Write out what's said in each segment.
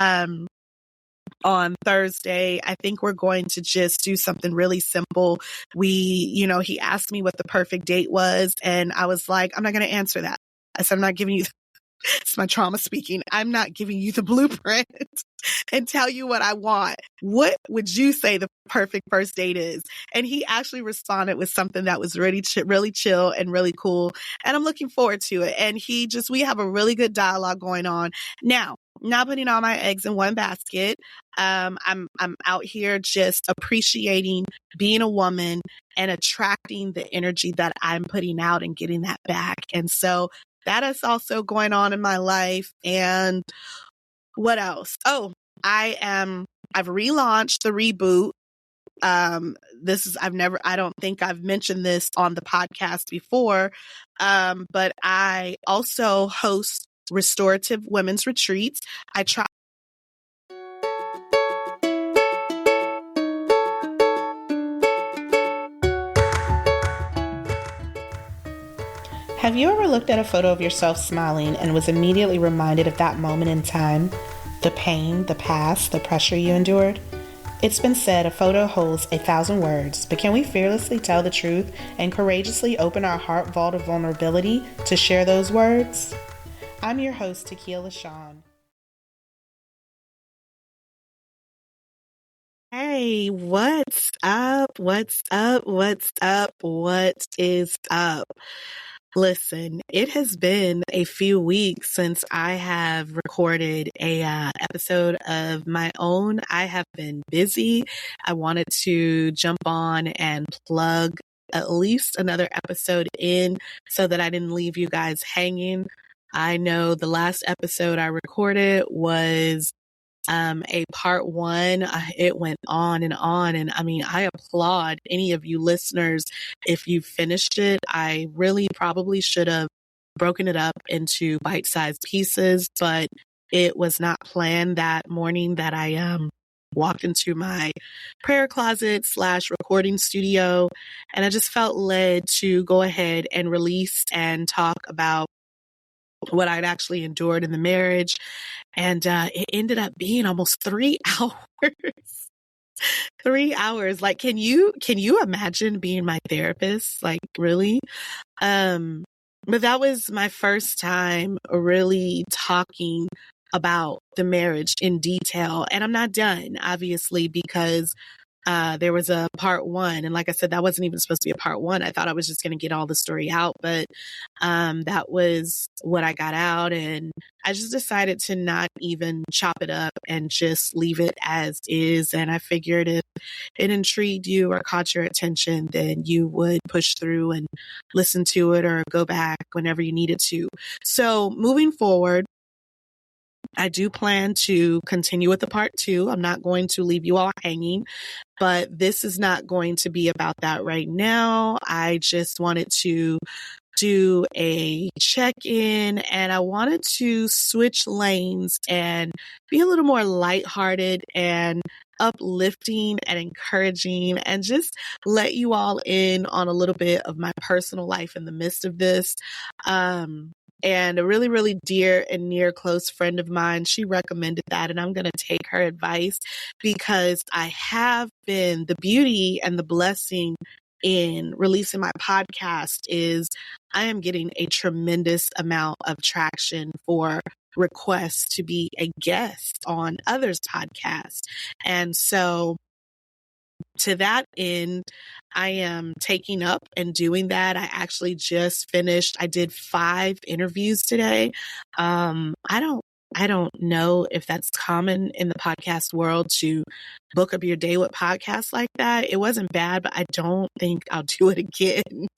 Um, on Thursday, I think we're going to just do something really simple. He asked me what the perfect date was, and I was like, I'm not going to answer that. I said, I'm not giving you, it's my trauma speaking. I'm not giving you the blueprint and tell you what I want. What would you say the perfect first date is? And he actually responded with something that was really, really chill and really cool. And I'm looking forward to it. And we have a really good dialogue going on. Now, not putting all my eggs in one basket. I'm out here just appreciating being a woman and attracting the energy that I'm putting out and getting that back. And so that is also going on in my life. And what else? Oh, I've relaunched the reboot. I don't think I've mentioned this on the podcast before. But I also host restorative women's retreats. I try. Have you ever looked at a photo of yourself smiling and was immediately reminded of that moment in time? The pain, the past, the pressure you endured? It's been said a photo holds 1,000 words, but can we fearlessly tell the truth and courageously open our heart vault of vulnerability to share those words? I'm your host, Takia LaShawn. Hey, what's up? What's up? What's up? What is up? Listen, it has been a few weeks since I have recorded a episode of my own. I have been busy. I wanted to jump on and plug at least another episode in so that I didn't leave you guys hanging. I know the last episode I recorded was a part one. It went on and on. And I mean, I applaud any of you listeners if you finished it. I really probably should have broken it up into bite-sized pieces, but it was not planned that morning that I walked into my prayer closet / recording studio. And I just felt led to go ahead and release and talk about what I'd actually endured in the marriage. And it ended up being almost 3 hours. 3 hours. Like, can you imagine being my therapist? Like, really? But that was my first time really talking about the marriage in detail. And I'm not done, obviously, because there was a part one. And like I said, that wasn't even supposed to be a part one. I thought I was just going to get all the story out, but that was what I got out. And I just decided to not even chop it up and just leave it as is. And I figured if it intrigued you or caught your attention, then you would push through and listen to it or go back whenever you needed to. So moving forward, I do plan to continue with the part two. I'm not going to leave you all hanging, but this is not going to be about that right now. I just wanted to do a check-in and I wanted to switch lanes and be a little more lighthearted and uplifting and encouraging and just let you all in on a little bit of my personal life in the midst of this. And a really, really dear and near close friend of mine, she recommended that. And I'm going to take her advice because I have been, the beauty and the blessing in releasing my podcast is I am getting a tremendous amount of traction for requests to be a guest on others' podcasts. And so to that end, I am taking up and doing that. I actually just finished. I did 5 interviews today. I don't know if that's common in the podcast world to book up your day with podcasts like that. It wasn't bad, but I don't think I'll do it again.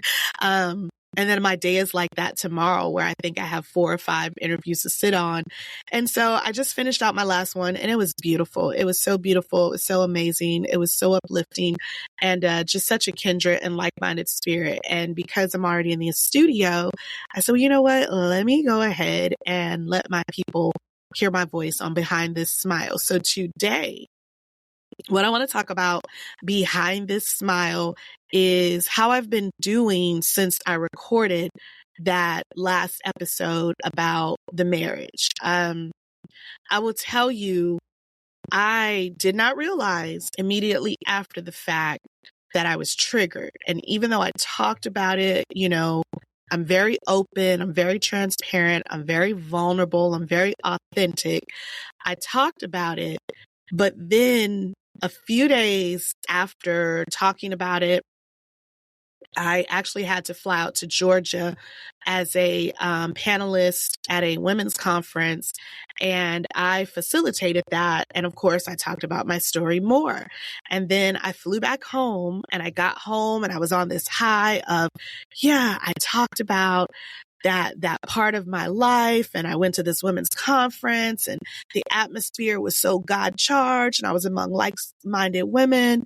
And then my day is like that tomorrow where I think I have 4 or 5 interviews to sit on. And so I just finished out my last one and it was beautiful. It was so beautiful. It was so amazing. It was so uplifting and just such a kindred and like-minded spirit. And because I'm already in the studio, I said, well, you know what? Let me go ahead and let my people hear my voice on Behind This Smile. So today, what I want to talk about behind this smile is how I've been doing since I recorded that last episode about the marriage. I will tell you, I did not realize immediately after the fact that I was triggered. And even though I talked about it, I'm very open, I'm very transparent, I'm very vulnerable, I'm very authentic. I talked about it, but then a few days after talking about it, I actually had to fly out to Georgia as a panelist at a women's conference, and I facilitated that. And of course, I talked about my story more. And then I flew back home, and I got home, and I was on this high of, yeah, I talked about that part of my life, and I went to this women's conference, and the atmosphere was so God charged, and I was among like-minded women.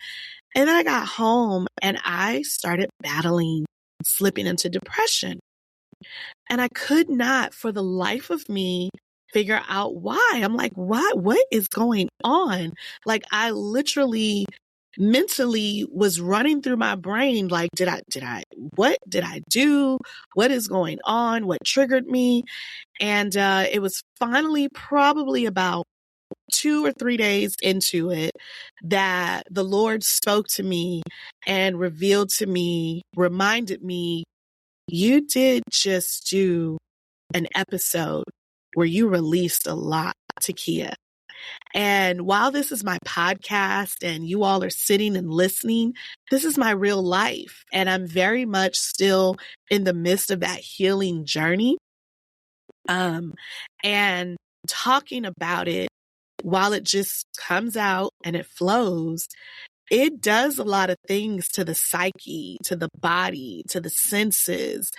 And then I got home and I started battling slipping into depression. And I could not for the life of me figure out why. I'm like, what is going on? Like, I literally mentally was running through my brain. Like, what did I do? What is going on? What triggered me? And it was finally probably about 2 or 3 days into it that the Lord spoke to me and revealed to me, reminded me, you did just do an episode where you released a lot, Takia. And while this is my podcast and you all are sitting and listening, this is my real life. And I'm very much still in the midst of that healing journey. And talking about it, while it just comes out and it flows, it does a lot of things to the psyche, to the body, to the senses.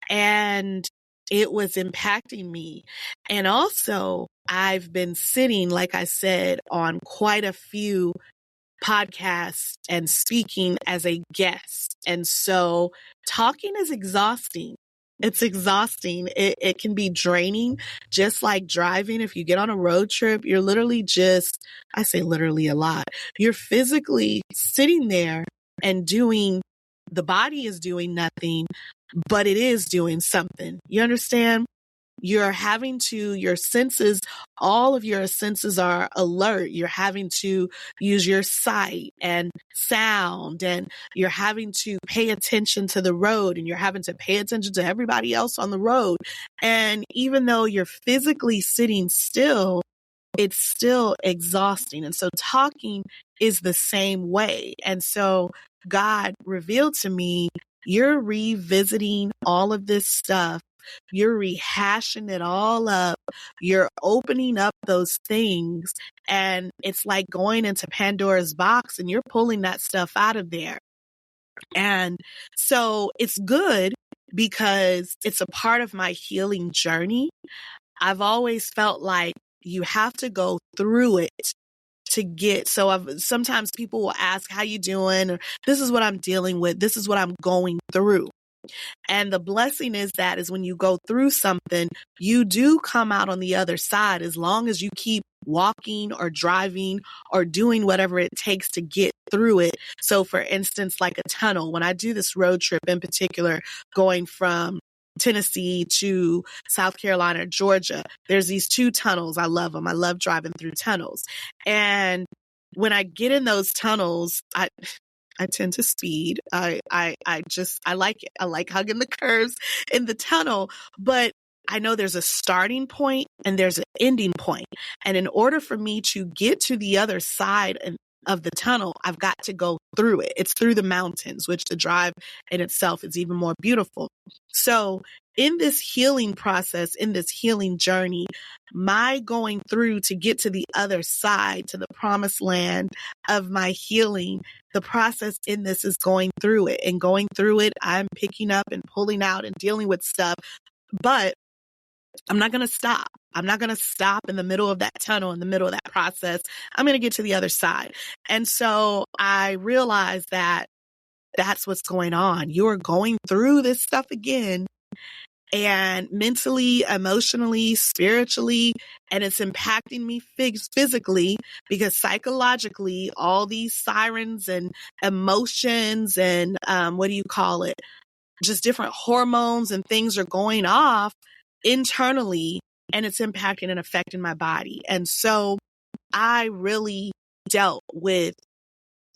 And it was impacting me. And also, I've been sitting, like I said, on quite a few podcasts and speaking as a guest. And so talking is exhausting. It's exhausting. It can be draining, just like driving. If you get on a road trip, you're literally I say literally a lot. You're physically sitting there and the body is doing nothing, but it is doing something. You understand? Your senses, all of your senses are alert. You're having to use your sight and sound, and you're having to pay attention to the road, and you're having to pay attention to everybody else on the road. And even though you're physically sitting still, it's still exhausting. And so talking is the same way. And so God revealed to me, you're revisiting all of this stuff. You're rehashing it all up. You're opening up those things. And it's like going into Pandora's box and you're pulling that stuff out of there. And so it's good because it's a part of my healing journey. I've always felt like you have to go through it to get. Sometimes people will ask, how you doing? Or this is what I'm dealing with. This is what I'm going through. And the blessing is when you go through something, you do come out on the other side as long as you keep walking or driving or doing whatever it takes to get through it. So for instance, like a tunnel, when I do this road trip in particular, going from Tennessee to South Carolina, Georgia, there's these 2 tunnels. I love them. I love driving through tunnels. And when I get in those tunnels, I tend to speed. I like it. I like hugging the curves in the tunnel, but I know there's a starting point and there's an ending point. And in order for me to get to the other side of the tunnel, I've got to go through it. It's through the mountains, which the drive in itself is even more beautiful. So in this healing process, in this healing journey, my going through to get to the other side, to the promised land of my healing, the process in this is going through it. And going through it, I'm picking up and pulling out and dealing with stuff. But I'm not going to stop. I'm not going to stop in the middle of that tunnel, in the middle of that process. I'm going to get to the other side. And so I realized that that's what's going on. You're going through this stuff again, and mentally, emotionally, spiritually, and it's impacting me physically because psychologically, all these sirens and emotions and just different hormones and things are going off internally. and it's impacting and affecting my body. And so I really dealt with,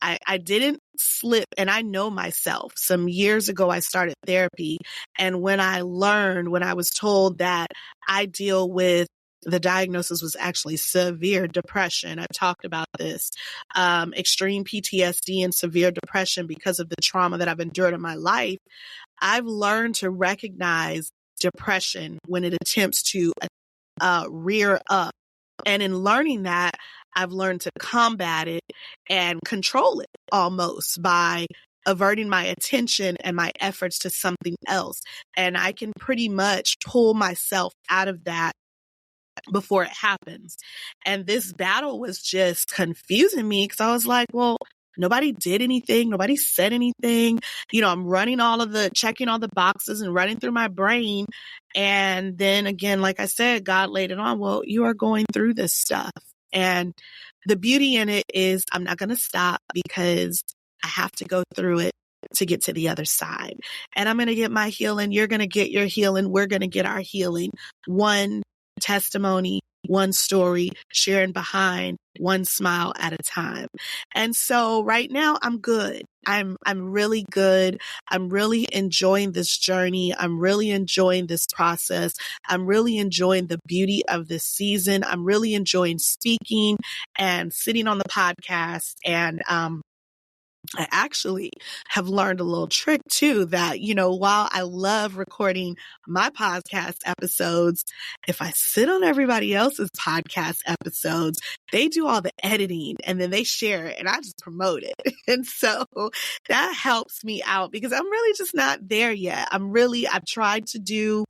I didn't slip, and I know myself. Some years ago, I started therapy. And when I was told that I deal with, the diagnosis was actually severe depression. I've talked about this, extreme PTSD and severe depression because of the trauma that I've endured in my life. I've learned to recognize depression when it attempts to rear up. And in learning that, I've learned to combat it and control it almost by averting my attention and my efforts to something else. And I can pretty much pull myself out of that before it happens. And this battle was just confusing me because I was like, well, nobody did anything. Nobody said anything. I'm checking all the boxes and running through my brain. And then again, like I said, God laid it on. Well, you are going through this stuff. And the beauty in it is I'm not going to stop because I have to go through it to get to the other side. And I'm going to get my healing. You're going to get your healing. We're going to get our healing. One testimony, one story, sharing behind one smile at a time. And so right now I'm good. I'm really good. I'm really enjoying this journey. I'm really enjoying this process. I'm really enjoying the beauty of this season. I'm really enjoying speaking and sitting on the podcast. And I actually have learned a little trick too that, while I love recording my podcast episodes, if I sit on everybody else's podcast episodes, they do all the editing and then they share it and I just promote it. And so that helps me out because I'm really just not there yet. I've tried to do,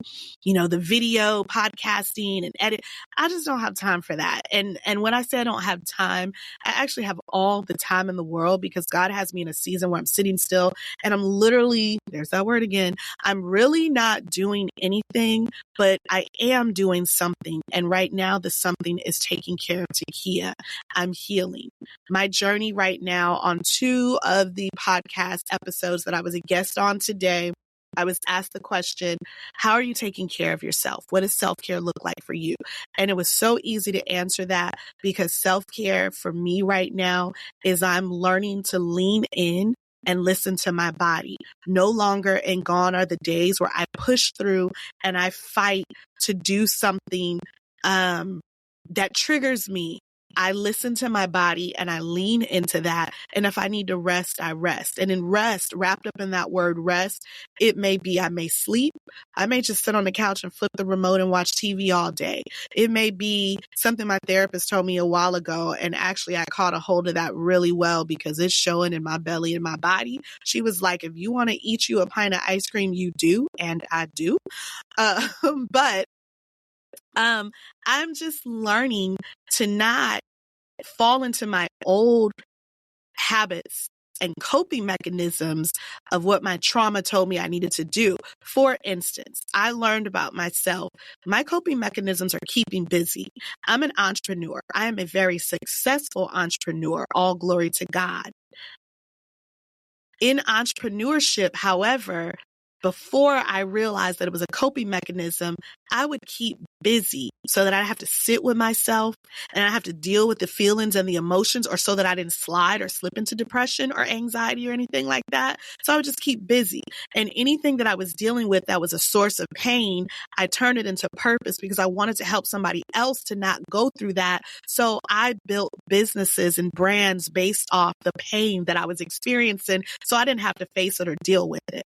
the video podcasting and edit. I just don't have time for that. And when I say I don't have time, I actually have all the time in the world because God has me in a season where I'm sitting still and I'm literally, there's that word again, I'm really not doing anything, but I am doing something. And right now the something is taking care of Takia. I'm healing. My journey right now on 2 of the podcast episodes that I was a guest on today, I was asked the question, how are you taking care of yourself? What does self-care look like for you? And it was so easy to answer that because self-care for me right now is I'm learning to lean in and listen to my body. No longer and gone are the days where I push through and I fight to do something that triggers me. I listen to my body and I lean into that. And if I need to rest, I rest. And in rest, wrapped up in that word rest, it may be I may sleep. I may just sit on the couch and flip the remote and watch TV all day. It may be something my therapist told me a while ago. And actually, I caught a hold of that really well because it's showing in my belly and my body. She was like, if you want to eat you a pint of ice cream, you do. And I do. But I'm just learning to not fall into my old habits and coping mechanisms of what my trauma told me I needed to do. For instance, I learned about myself. My coping mechanisms are keeping busy. I'm an entrepreneur. I am a very successful entrepreneur. All glory to God. In entrepreneurship, however, before I realized that it was a coping mechanism, I would keep busy so that I have to sit with myself and I have to deal with the feelings and the emotions, or so that I didn't slide or slip into depression or anxiety or anything like that. So I would just keep busy. And anything that I was dealing with that was a source of pain, I turned it into purpose because I wanted to help somebody else to not go through that. So I built businesses and brands based off the pain that I was experiencing so I didn't have to face it or deal with it.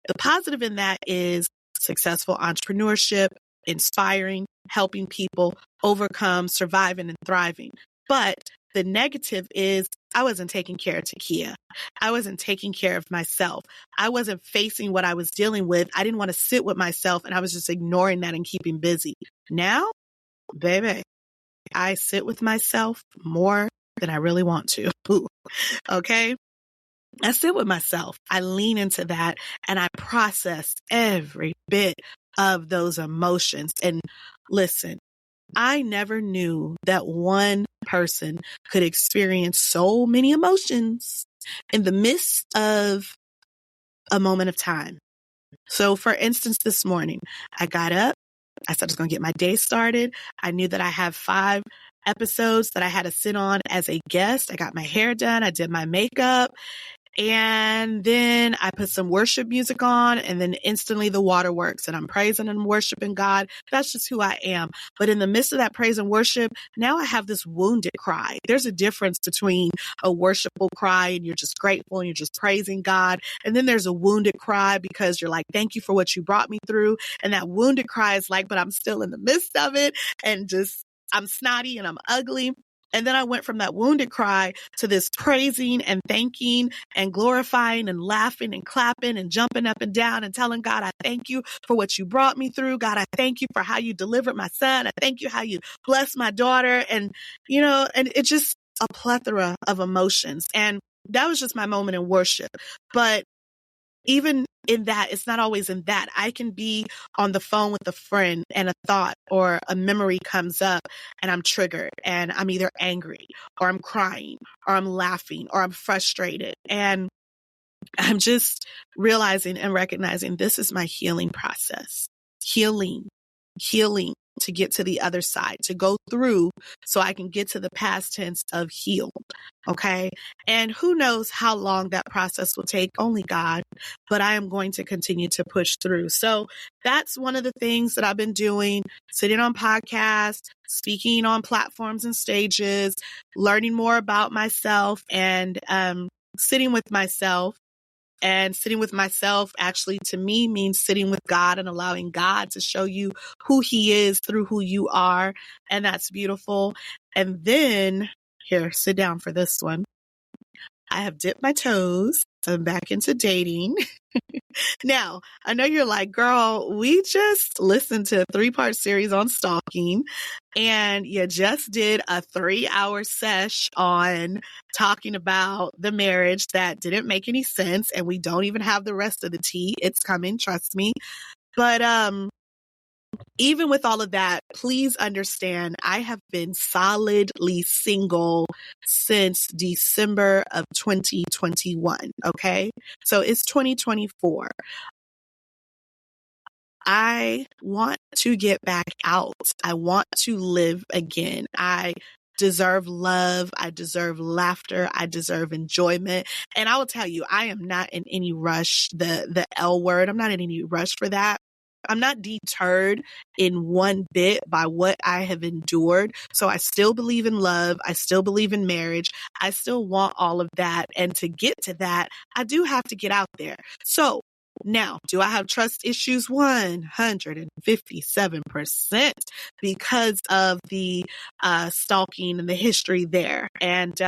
The positive in that is successful entrepreneurship, inspiring, helping people overcome, surviving, and thriving. But the negative is I wasn't taking care of Takia. I wasn't taking care of myself. I wasn't facing what I was dealing with. I didn't want to sit with myself, and I was just ignoring that and keeping busy. Now, baby, I sit with myself more than I really want to. Okay? I sit with myself. I lean into that and I process every bit of those emotions. And listen, I never knew that one person could experience so many emotions in the midst of a moment of time. So for instance, this morning, I got up, I said I was going to get my day started. I knew that I have 5 episodes that I had to sit on as a guest. I got my hair done. I did my makeup. And then I put some worship music on, and then instantly the waterworks, and I'm praising and worshiping God. That's just who I am. But in the midst of that praise and worship, now I have this wounded cry. There's a difference between a worshipful cry and you're just grateful and you're just praising God. And then there's a wounded cry because you're like, thank you for what you brought me through. And that wounded cry is like, but I'm still in the midst of it, and just I'm snotty and I'm ugly. And then I went from that wounded cry to this praising and thanking and glorifying and laughing and clapping and jumping up and down and telling God, I thank you for what you brought me through. God, I thank you for how you delivered my son. I thank you how you blessed my daughter. And, and it's just a plethora of emotions. And that was just my moment in worship. But even in that, it's not always in that. I can be on the phone with a friend and a thought or a memory comes up and I'm triggered and I'm either angry or I'm crying or I'm laughing or I'm frustrated. And I'm just realizing and recognizing this is my healing process. Healing to get to the other side, to go through so I can get to the past tense of healed. Okay. And who knows how long that process will take? Only God, but I am going to continue to push through. So that's one of the things that I've been doing, sitting on podcasts, speaking on platforms and stages, learning more about myself and, sitting with myself. And sitting with myself actually to me means sitting with God and allowing God to show you who he is through who you are. And that's beautiful. And then here, sit down for this one. I have dipped my toes. I'm back into dating. Now, I know you're like, girl, we just listened to a 3-part series on stalking, and you just did a 3-hour sesh on talking about the marriage that didn't make any sense, and we don't even have the rest of the tea. It's coming, trust me. But even with all of that, please understand, I have been solidly single since December of 2021. Okay. So it's 2024. I want to get back out. I want to live again. I deserve love. I deserve laughter. I deserve enjoyment. And I will tell you, I am not in any rush, the L word. I'm not in any rush for that. I'm not deterred in one bit by what I have endured. So I still believe in love. I still believe in marriage. I still want all of that. And to get to that, I do have to get out there. So now, do I have trust issues? 157% because of the stalking and the history there. And,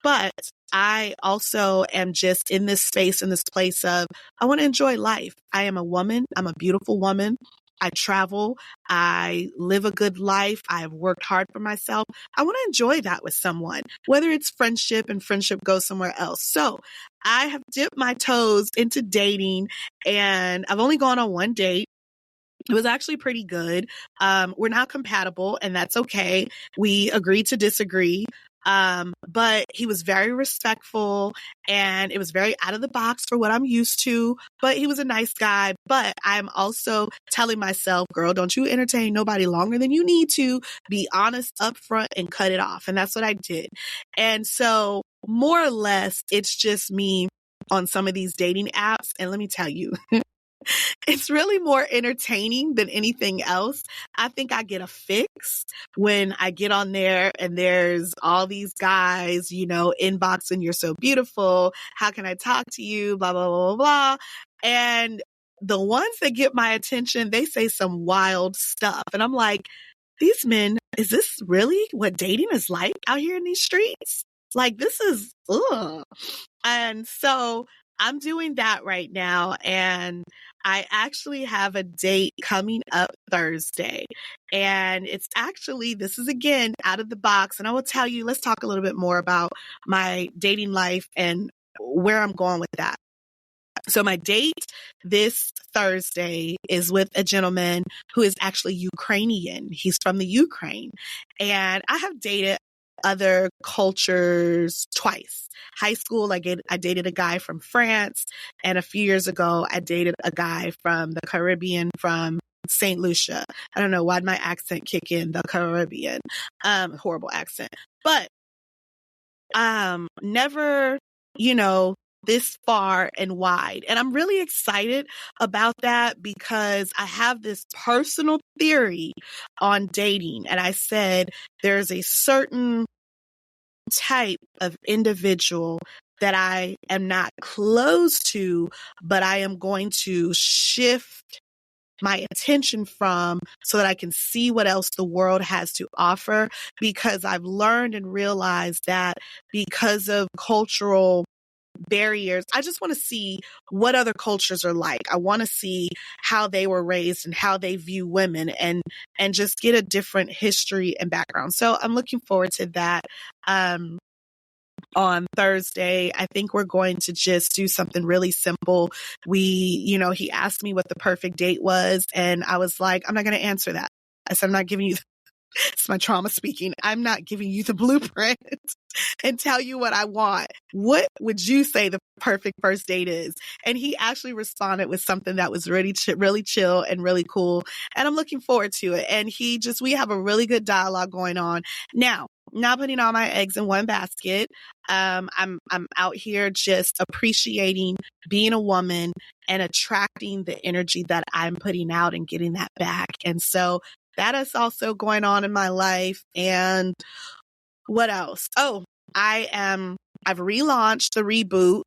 but I also am just in this space, in this place of, I want to enjoy life. I am a woman. I'm a beautiful woman. I travel. I live a good life. I've worked hard for myself. I want to enjoy that with someone, whether it's friendship and friendship goes somewhere else. So I have dipped my toes into dating, and I've only gone on one date. It was actually pretty good. We're not compatible, and that's okay. We agreed to disagree. But he was very respectful, and it was very out of the box for what I'm used to, but he was a nice guy. But I'm also telling myself, girl, don't you entertain nobody longer than you need to. Be honest up front and cut it off. And that's what I did. And so more or less, it's just me on some of these dating apps. And let me tell you, it's really more entertaining than anything else. I think I get a fix when I get on there and there's all these guys, inboxing, you're so beautiful. How can I talk to you? Blah, blah, blah, blah, blah. And the ones that get my attention, they say some wild stuff. And I'm like, these men, is this really what dating is like out here in these streets? Like, this is, ugh. And so I'm doing that right now. And I actually have a date coming up Thursday. And it's actually, this is again out of the box. And I will tell you, let's talk a little bit more about my dating life and where I'm going with that. So my date this Thursday is with a gentleman who is actually Ukrainian. He's from the Ukraine. And I have dated other cultures twice. High school, I dated a guy from France. And a few years ago, I dated a guy from the Caribbean, from St. Lucia. I don't know, why'd my accent kick in, the Caribbean? Horrible accent. But never, you know, this far and wide. And I'm really excited about that because I have this personal theory on dating. And I said there's a certain type of individual that I am not close to, but I am going to shift my attention from so that I can see what else the world has to offer, because I've learned and realized that because of cultural barriers, I just want to see what other cultures are like. I want to see how they were raised and how they view women, and just get a different history and background. So I'm looking forward to that. On Thursday, I think we're going to just do something really simple. He asked me what the perfect date was, and I was like, I'm not going to answer that. I said, I'm not giving you, it's my trauma speaking. I'm not giving you the blueprint and tell you what I want. What would you say the perfect first date is? And he actually responded with something that was really, really chill and really cool. And I'm looking forward to it. And we have a really good dialogue going on. Now, not putting all my eggs in one basket. I'm out here just appreciating being a woman and attracting the energy that I'm putting out and getting that back. And so that is also going on in my life. And what else? Oh, I've relaunched the reboot.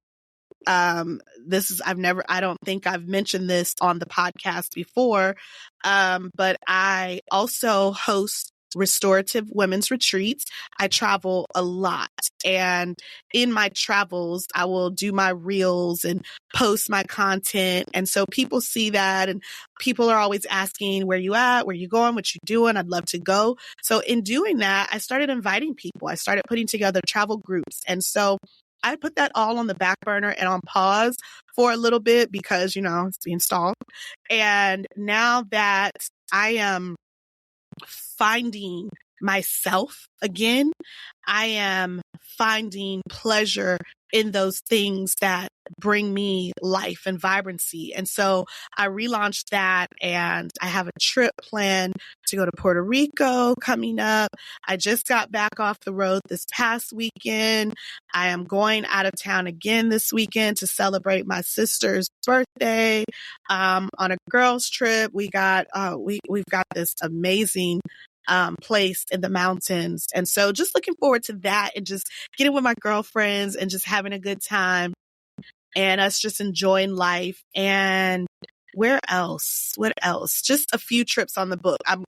I don't think I've mentioned this on the podcast before. But I also host restorative women's retreats. I travel a lot, and in my travels, I will do my reels and post my content. And so people see that, and people are always asking, where you at? Where you going? What you doing? I'd love to go. So in doing that, I started inviting people. I started putting together travel groups. And so I put that all on the back burner and on pause for a little bit because, it's being stalled. And now that I am finding myself again, I am finding pleasure in those things that bring me life and vibrancy. And so I relaunched that, and I have a trip planned to go to Puerto Rico coming up. I just got back off the road this past weekend. I am going out of town again this weekend to celebrate my sister's birthday on a girls trip. We've got this amazing place in the mountains. And so just looking forward to that and just getting with my girlfriends and just having a good time and us just enjoying life. And where else? What else? Just a few trips on the book. I'm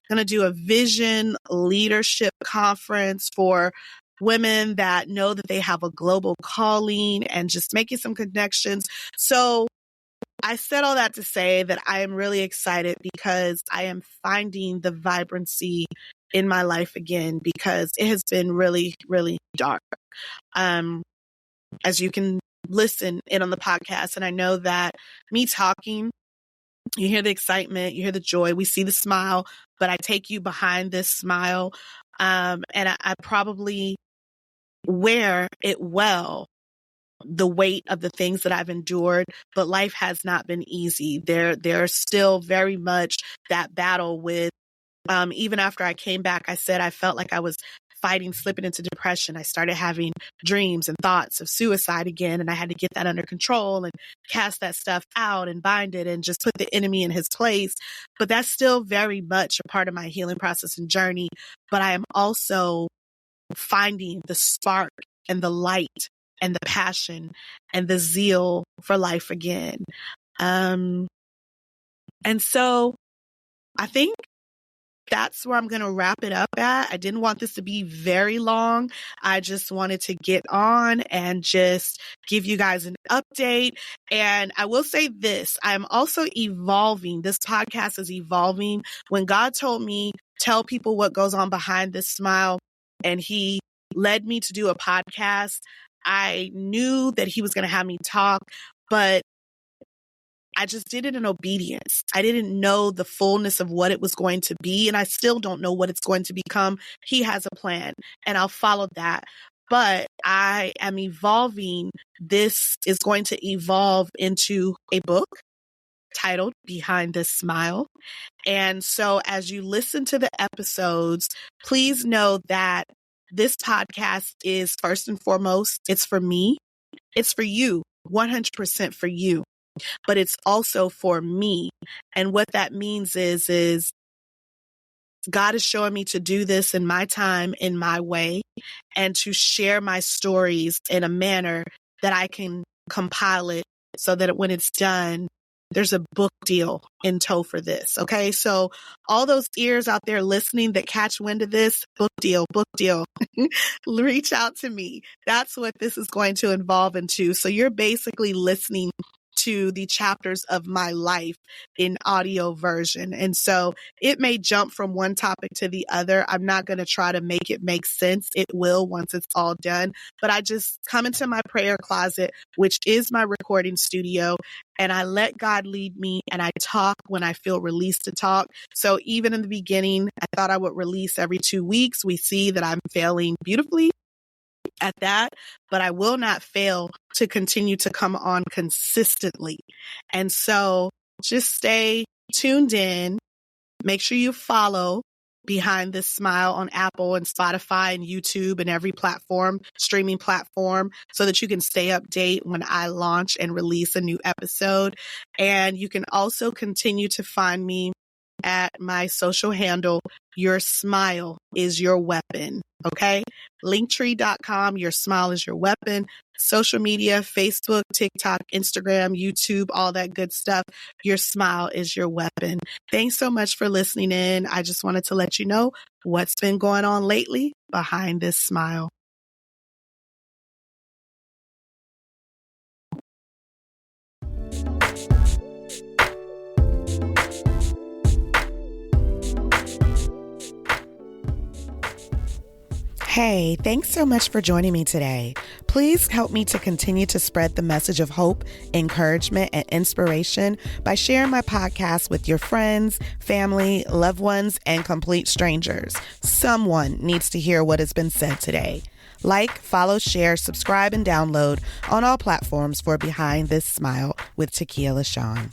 going to do a vision leadership conference for women that know that they have a global calling and just making some connections. So I said all that to say that I am really excited because I am finding the vibrancy in my life again, because it has been really, really dark. As you can listen in on the podcast, and I know that me talking, you hear the excitement, you hear the joy, we see the smile, but I take you behind this smile. And I probably wear it well, the weight of the things that I've endured, but life has not been easy. There's still very much that battle with, even after I came back, I said I felt like I was slipping into depression. I started having dreams and thoughts of suicide again, and I had to get that under control and cast that stuff out and bind it and just put the enemy in his place. But that's still very much a part of my healing process and journey. But I am also finding the spark and the light and the passion and the zeal for life again. And so I think that's where I'm going to wrap it up at. I didn't want this to be very long. I just wanted to get on and just give you guys an update. And I will say this, I'm also evolving. This podcast is evolving. When God told me, tell people what goes on behind this smile, and he led me to do a podcast, I knew that he was going to have me talk, but I just did it in obedience. I didn't know the fullness of what it was going to be, and I still don't know what it's going to become. He has a plan, and I'll follow that. But I am evolving. This is going to evolve into a book titled Behind This Smile. And so as you listen to the episodes, please know that this podcast is first and foremost, it's for me. It's for you, 100% for you, but it's also for me. And what that means is God is showing me to do this in my time, in my way, and to share my stories in a manner that I can compile it so that when it's done, there's a book deal in tow for this. Okay. So all those ears out there listening that catch wind of this, book deal, reach out to me. That's what this is going to evolve into. So you're basically listening to the chapters of my life in audio version. And so it may jump from one topic to the other. I'm not going to try to make it make sense. It will once it's all done. But I just come into my prayer closet, which is my recording studio, and I let God lead me, and I talk when I feel released to talk. So even in the beginning, I thought I would release every 2 weeks. We see that I'm failing beautifully at that, but I will not fail to continue to come on consistently. And so just stay tuned in. Make sure you follow Behind This Smile on Apple and Spotify and YouTube and every platform, streaming platform, so that you can stay updated when I launch and release a new episode. And you can also continue to find me at my social handle, Your Smile is Your Weapon. Okay. Linktree.com. Your smile is your weapon. Social media, Facebook, TikTok, Instagram, YouTube, all that good stuff. Your smile is your weapon. Thanks so much for listening in. I just wanted to let you know what's been going on lately behind this smile. Hey, thanks so much for joining me today. Please help me to continue to spread the message of hope, encouragement, and inspiration by sharing my podcast with your friends, family, loved ones, and complete strangers. Someone needs to hear what has been said today. Like, follow, share, subscribe, and download on all platforms for Behind This Smile with Takia LaShawn.